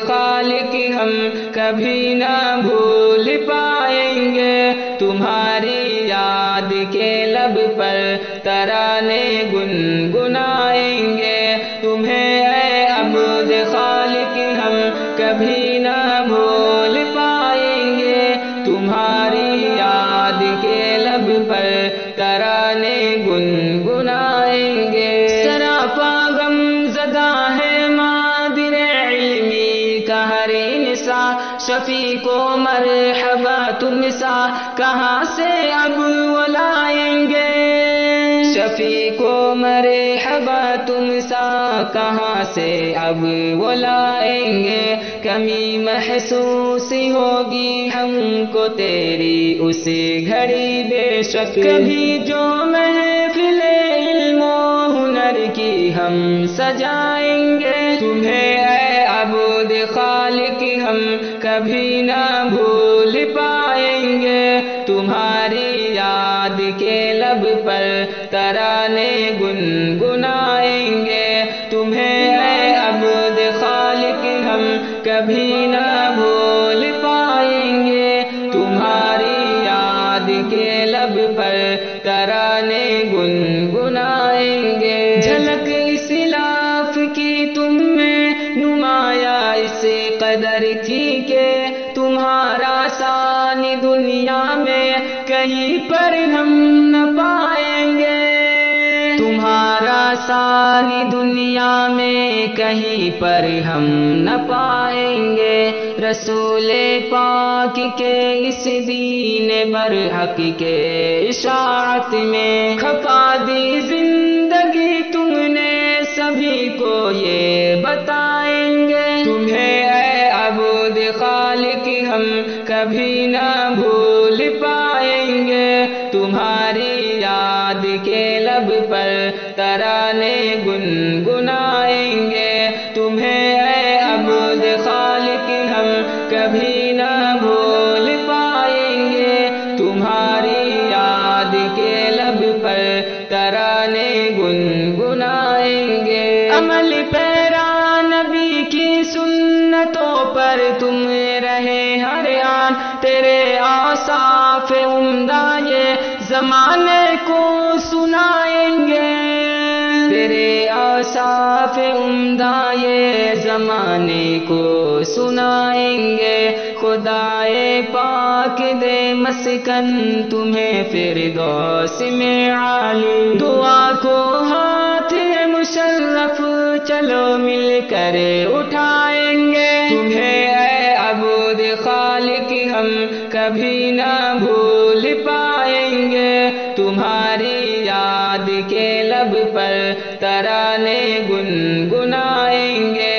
خالق ہم کبھی نہ بھول پائیں گے، تمہاری یاد کے لب پر ترانے گنگنائیں گے، تمہیں اے عبد خالق ہم کبھی نہ بھول پائیں گے، تمہاری یاد کے لب پر ترانے گنگنائیں گے۔ سراپا غم زدہ ہے مادر علمی کا ہر انسان، شفیع کو مرحبا تم سا کہاں سے اب وہ لائیں گے، شفیع کو مرحبا تم سا کہاں سے اب وہ لائیں گے، کمی محسوس ہوگی ہم کو تیری اس گھڑی بے شک، کبھی جو محفل علم و ہنر کی ہم سجائیں گے، تمہیں اے عبد خالق ہم کبھی نہ بھول پائیں گے، تمہاری یاد کے لب پر ترانے گنگنائیں گے، تمہیں اے عبد خالق ہم کبھی نہ بھول پائیں گے، تمہاری یاد کے لب پر ترانے گنگنائیں گے۔ جھلک اسلاف کی تم میں نمایاں اس قدر تھی کہ تمہارا ثانی دنیا میں کہیں پر ہم نہ پائیں گے، تمہارا ثانی دنیا میں کہیں پر ہم نہ پائیں گے، رسول پاک کے اس دین برحق کے اشاعت میں کھپا دی زندگی تم نے، سبھی کو یہ بتائیں گے، تمہیں اے عبد خالق ہم کبھی نہ بھول پائیں گے، تمہاری یاد کے لب پر ترانے گنگنائیں گے، تمہیں اے عبد خالق ہم کبھی نہ بھول پائیں گے، تمہاری یاد کے لب پر ترانے گنگنائیں گے۔ عمل پیرا نبی کی سنتوں پر تم رہے ہر آن، تیرے اوصاف عمدہ یہ زمانے کو سنائیں گے، تیرے اوصاف عمدہ یہ زمانے کو سنائیں گے، خدائے پاک دے مسکن تمہیں فردوس میں عالی، دعا کو ہاتھ مشرف چلو مل کر اٹھائیں گے، تمہیں اے عبد خالق ہم کبھی نہ بھول پائیں گے، تمہاری یاد کے لب پر ترانے گنگنائیں گے،